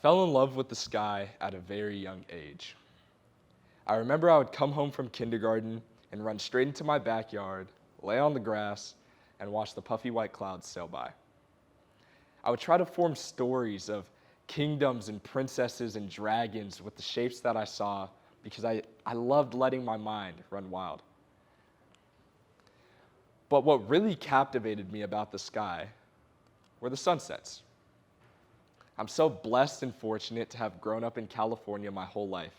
fell in love with the sky at a very young age. I remember I would come home from kindergarten and run straight into my backyard, lay on the grass, and watch the puffy white clouds sail by. I would try to form stories of kingdoms and princesses and dragons with the shapes that I saw because I loved letting my mind run wild. But what really captivated me about the sky were the sunsets. I'm so blessed and fortunate to have grown up in California my whole life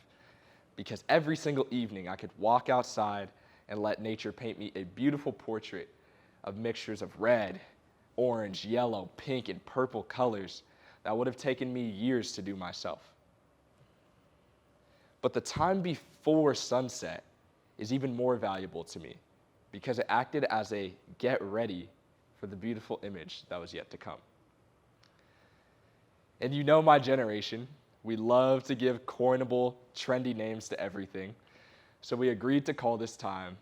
because every single evening I could walk outside and let nature paint me a beautiful portrait of mixtures of red, orange, yellow, pink, and purple colors that would have taken me years to do myself. But the time before sunset is even more valuable to me because it acted as a get ready for the beautiful image that was yet to come. And you know my generation, we love to give coinable, trendy names to everything, so we agreed to call this time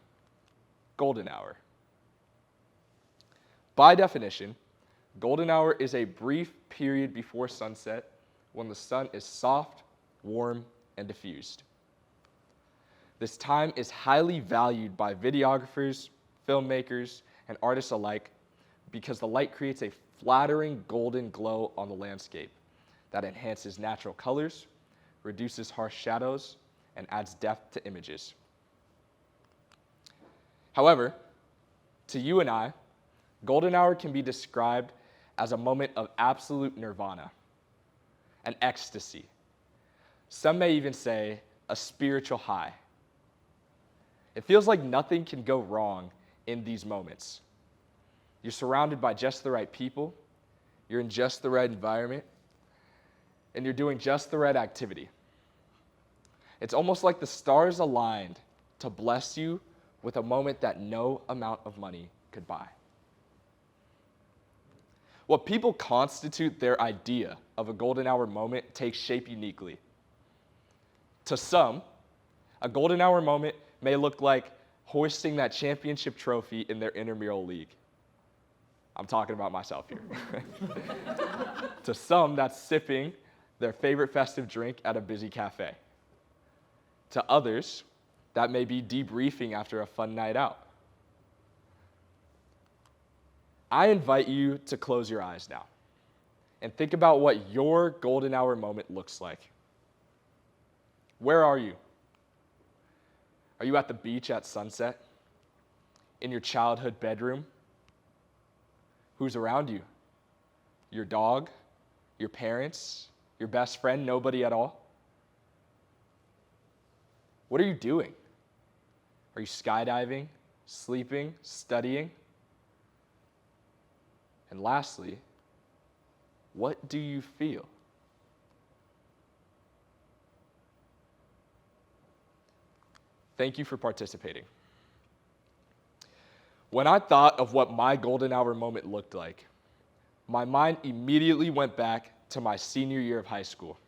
golden hour. By definition, golden hour is a brief period before sunset when the sun is soft, warm, and diffused. This time is highly valued by videographers, filmmakers, and artists alike because the light creates a flattering golden glow on the landscape that enhances natural colors, reduces harsh shadows, and adds depth to images. However, to you and I, golden hour can be described as a moment of absolute nirvana, an ecstasy. Some may even say a spiritual high. It feels like nothing can go wrong in these moments. You're surrounded by just the right people, you're in just the right environment, and you're doing just the right activity. It's almost like the stars aligned to bless you with a moment that no amount of money could buy. What people constitute their idea of a golden hour moment takes shape uniquely. To some, a golden hour moment may look like hoisting that championship trophy in their intramural league. I'm talking about myself here. To some, that's sipping their favorite festive drink at a busy cafe. To others, that may be debriefing after a fun night out. I invite you to close your eyes now and think about what your golden hour moment looks like. Where are you? Are you at the beach at sunset? In your childhood bedroom? Who's around you? Your dog? Your parents? Your best friend? Nobody at all? What are you doing? Are you skydiving, sleeping, studying? And lastly, what do you feel? Thank you for participating. When I thought of what my golden hour moment looked like, my mind immediately went back to my senior year of high school.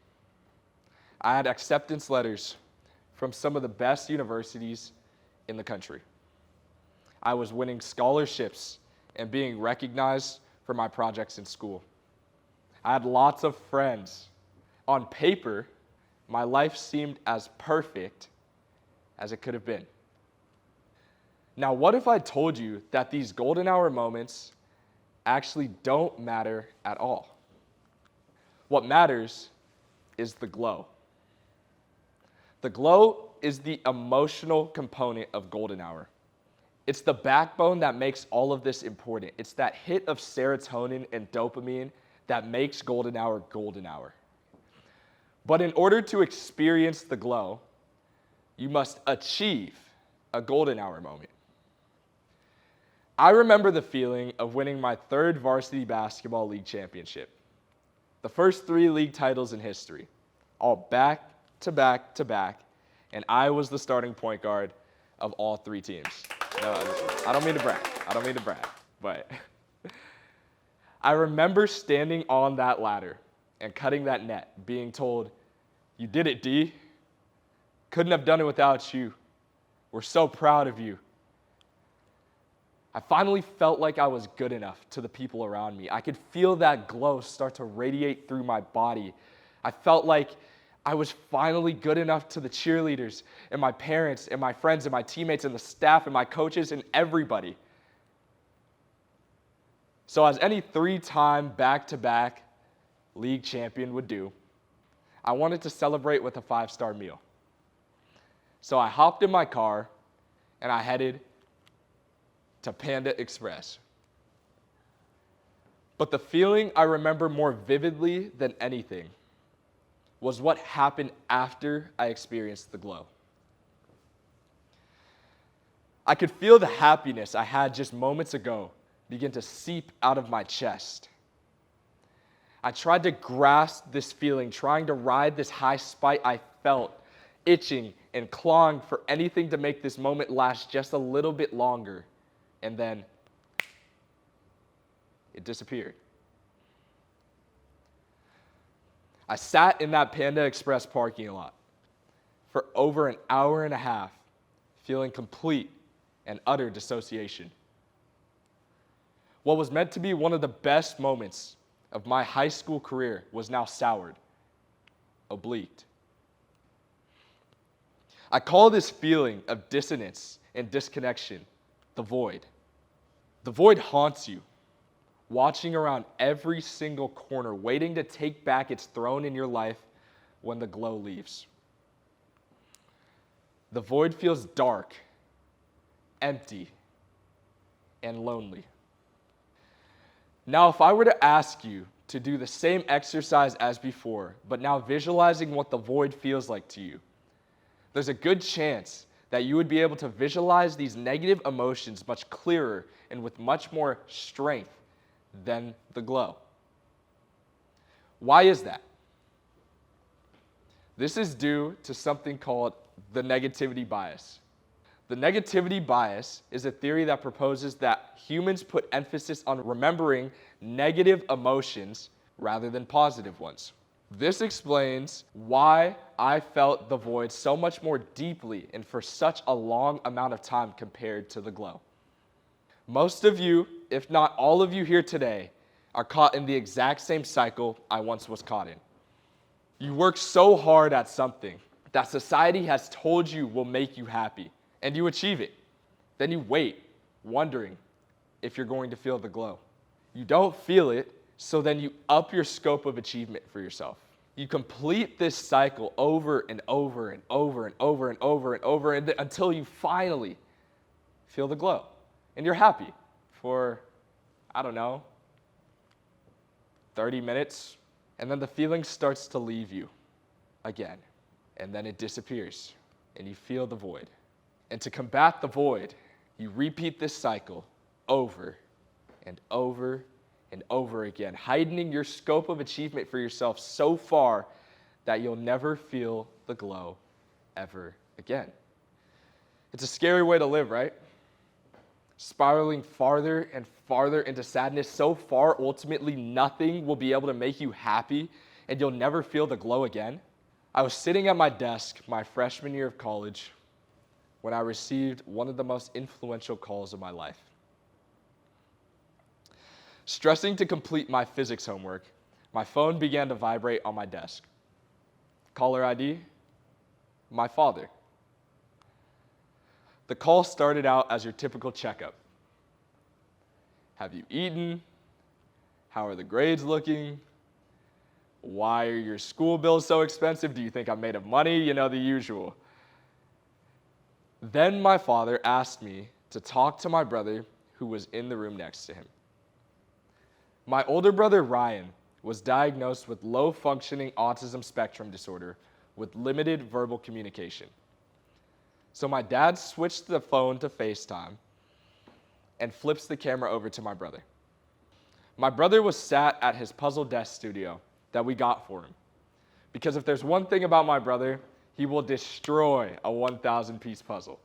I had acceptance letters from some of the best universities in the country. I was winning scholarships and being recognized for my projects in school. I had lots of friends. On paper, my life seemed as perfect as it could have been. Now, what if I told you that these golden hour moments actually don't matter at all? What matters is the glow. The glow is the emotional component of golden hour. It's the backbone that makes all of this important. It's that hit of serotonin and dopamine that makes golden hour golden hour. But in order to experience the glow, you must achieve a golden hour moment. I remember the feeling of winning my third varsity basketball league championship. The first 3 league titles in history, all back to back to back, and I was the starting point guard of all 3 teams. No, I don't mean to brag, but I remember standing on that ladder and cutting that net, being told, "You did it, D. Couldn't have done it without you. We're so proud of you." I finally felt like I was good enough to the people around me. I could feel that glow start to radiate through my body. I felt like I was finally good enough to the cheerleaders and my parents and my friends and my teammates and the staff and my coaches and everybody. So as any 3-time back-to-back league champion would do, I wanted to celebrate with a 5-star meal. So I hopped in my car and I headed to Panda Express. But the feeling I remember more vividly than anything was what happened after I experienced the glow. I could feel the happiness I had just moments ago begin to seep out of my chest. I tried to grasp this feeling, trying to ride this high spike I felt, itching and clawing for anything to make this moment last just a little bit longer. And then it disappeared. I sat in that Panda Express parking lot for over an hour and a half, feeling complete and utter dissociation. What was meant to be one of the best moments of my high school career was now soured, obliqued. I call this feeling of dissonance and disconnection the void. The void haunts you, watching around every single corner, waiting to take back its throne in your life when the glow leaves. The void feels dark, empty, and lonely. Now, if I were to ask you to do the same exercise as before, but now visualizing what the void feels like to you, there's a good chance that you would be able to visualize these negative emotions much clearer and with much more strength than the glow. Why is that? This is due to something called the negativity bias. The negativity bias is a theory that proposes that humans put emphasis on remembering negative emotions rather than positive ones. This explains why I felt the void so much more deeply and for such a long amount of time compared to the glow. Most of you, if not all of you here today, are caught in the exact same cycle I once was caught in. You work so hard at something that society has told you will make you happy, and you achieve it. Then you wait, wondering if you're going to feel the glow. You don't feel it, so then you up your scope of achievement for yourself. You complete this cycle over and over and over and over and over and over until you finally feel the glow. And you're happy for, 30 minutes, and then the feeling starts to leave you again, and then it disappears, and you feel the void. And to combat the void, you repeat this cycle over and over and over again, heightening your scope of achievement for yourself so far that you'll never feel the glow ever again. It's a scary way to live, right? Spiraling farther and farther into sadness so far, ultimately nothing will be able to make you happy and you'll never feel the glow again. I was sitting at my desk my freshman year of college when I received one of the most influential calls of my life. Stressing to complete my physics homework, my phone began to vibrate on my desk. Caller ID, my father. The call started out as your typical checkup. Have you eaten? How are the grades looking? Why are your school bills so expensive? Do you think I'm made of money? The usual. Then my father asked me to talk to my brother who was in the room next to him. My older brother, Ryan, was diagnosed with low-functioning autism spectrum disorder with limited verbal communication. So my dad switched the phone to FaceTime and flips the camera over to my brother. My brother was sat at his puzzle desk studio that we got for him. Because if there's one thing about my brother, he will destroy a 1,000-piece puzzle.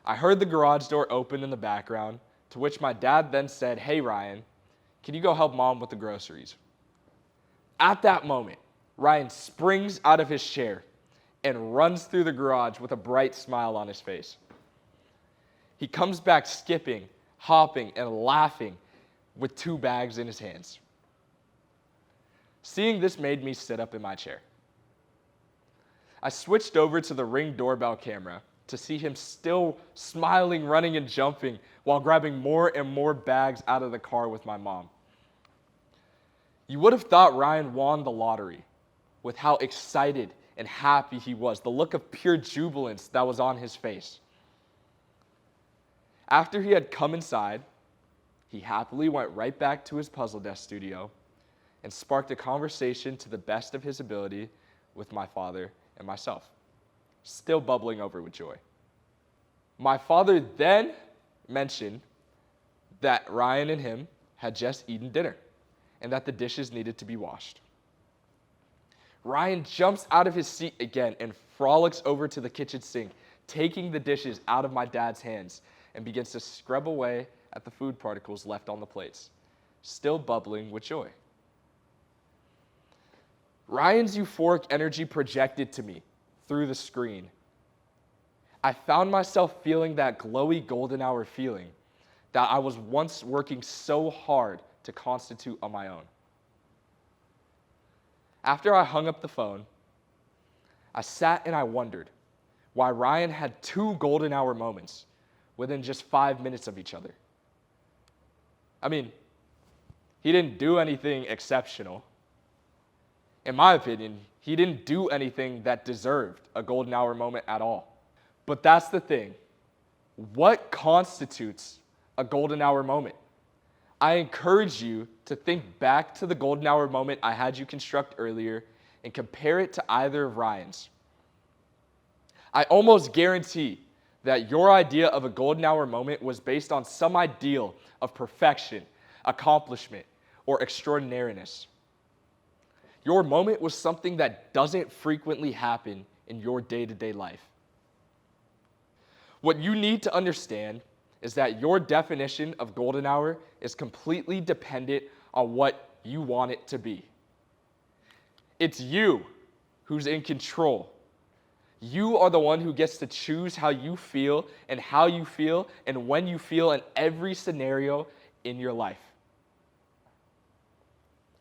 I heard the garage door open in the background, to which my dad then said, "Hey Ryan, can you go help mom with the groceries?" At that moment, Ryan springs out of his chair and runs through the garage with a bright smile on his face. He comes back skipping, hopping, and laughing with 2 bags in his hands. Seeing this made me sit up in my chair. I switched over to the Ring doorbell camera to see him still smiling, running, and jumping while grabbing more and more bags out of the car with my mom. You would have thought Ryan won the lottery with how excited and happy he was, the look of pure jubilance that was on his face. After he had come inside, he happily went right back to his Puzzle Desk studio and sparked a conversation to the best of his ability with my father and myself, still bubbling over with joy. My father then mentioned that Ryan and him had just eaten dinner and that the dishes needed to be washed. Ryan jumps out of his seat again and frolics over to the kitchen sink, taking the dishes out of my dad's hands, and begins to scrub away at the food particles left on the plates, still bubbling with joy. Ryan's euphoric energy projected to me through the screen. I found myself feeling that glowy golden hour feeling that I was once working so hard to constitute on my own. After I hung up the phone, I sat and I wondered why Ryan had 2 golden hour moments within just 5 minutes of each other. I mean, he didn't do anything exceptional. In my opinion, he didn't do anything that deserved a golden hour moment at all. But that's the thing. What constitutes a golden hour moment? I encourage you to think back to the golden hour moment I had you construct earlier and compare it to either of Ryan's. I almost guarantee that your idea of a golden hour moment was based on some ideal of perfection, accomplishment, or extraordinariness. Your moment was something that doesn't frequently happen in your day-to-day life. What you need to understand is that your definition of golden hour is completely dependent on what you want it to be. It's you who's in control. You are the one who gets to choose how you feel and when you feel in every scenario in your life.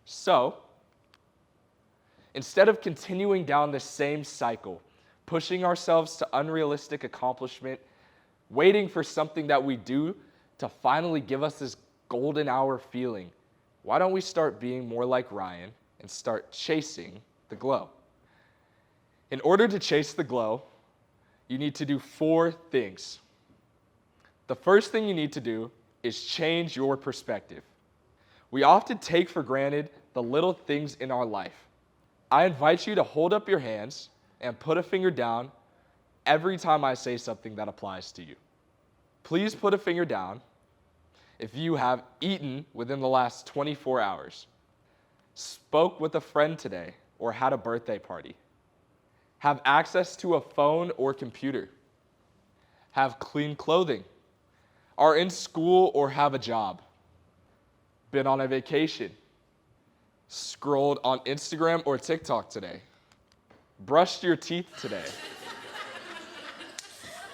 So, instead of continuing down the same cycle, pushing ourselves to unrealistic accomplishment, waiting for something that we do to finally give us this golden hour feeling, why don't we start being more like Ryan and start chasing the glow? In order to chase the glow, you need to do 4 things. The first thing you need to do is change your perspective. We often take for granted the little things in our life. I invite you to hold up your hands and put a finger down every time I say something that applies to you. Please put a finger down if you have eaten within the last 24 hours, spoke with a friend today, or had a birthday party, have access to a phone or computer, have clean clothing, are in school or have a job, been on a vacation, scrolled on Instagram or TikTok today, brushed your teeth today.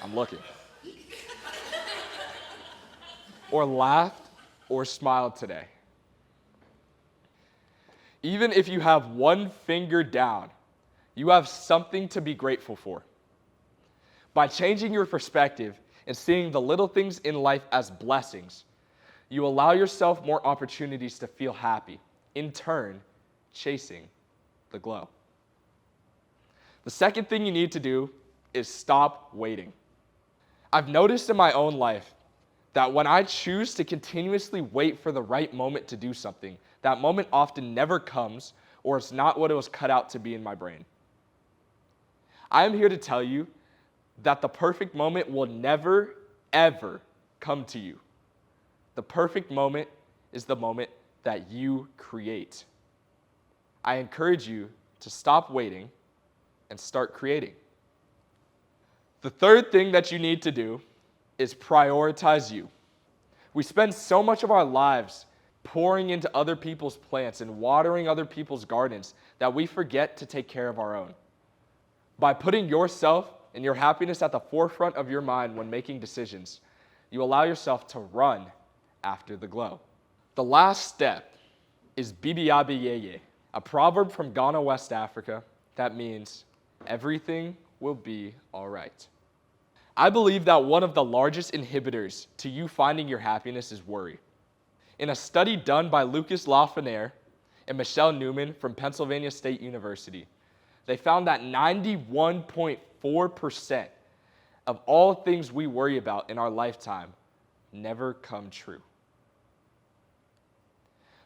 I'm looking. Or laughed or smiled today. Even if you have one finger down, you have something to be grateful for. By changing your perspective and seeing the little things in life as blessings, you allow yourself more opportunities to feel happy, in turn, chasing the glow. The second thing you need to do is stop waiting. I've noticed in my own life that when I choose to continuously wait for the right moment to do something, that moment often never comes, or it's not what it was cut out to be in my brain. I am here to tell you that the perfect moment will never, ever come to you. The perfect moment is the moment that you create. I encourage you to stop waiting and start creating. The third thing that you need to do is prioritize you. We spend so much of our lives pouring into other people's plants and watering other people's gardens that we forget to take care of our own. By putting yourself and your happiness at the forefront of your mind when making decisions, you allow yourself to run after the glow. The last step is bibiyabiyeye. a proverb from Ghana, West Africa, that means everything will be all right. I believe that one of the largest inhibitors to you finding your happiness is worry. In a study done by Lucas Lafreniere and Michelle Newman from Pennsylvania State University, they found that 91.4% of all things we worry about in our lifetime never come true.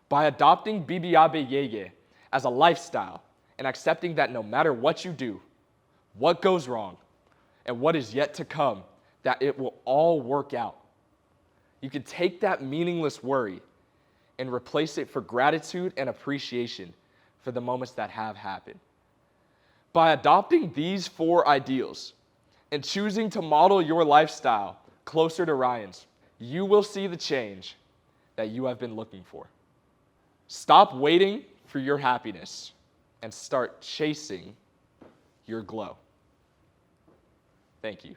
By adopting Bibiabe Yeye as a lifestyle and accepting that no matter what you do, what goes wrong, and what is yet to come, that it will all work out. You can take that meaningless worry and replace it for gratitude and appreciation for the moments that have happened. By adopting these 4 ideals and choosing to model your lifestyle closer to Ryan's, you will see the change that you have been looking for. Stop waiting for your happiness and start chasing your glow. Thank you.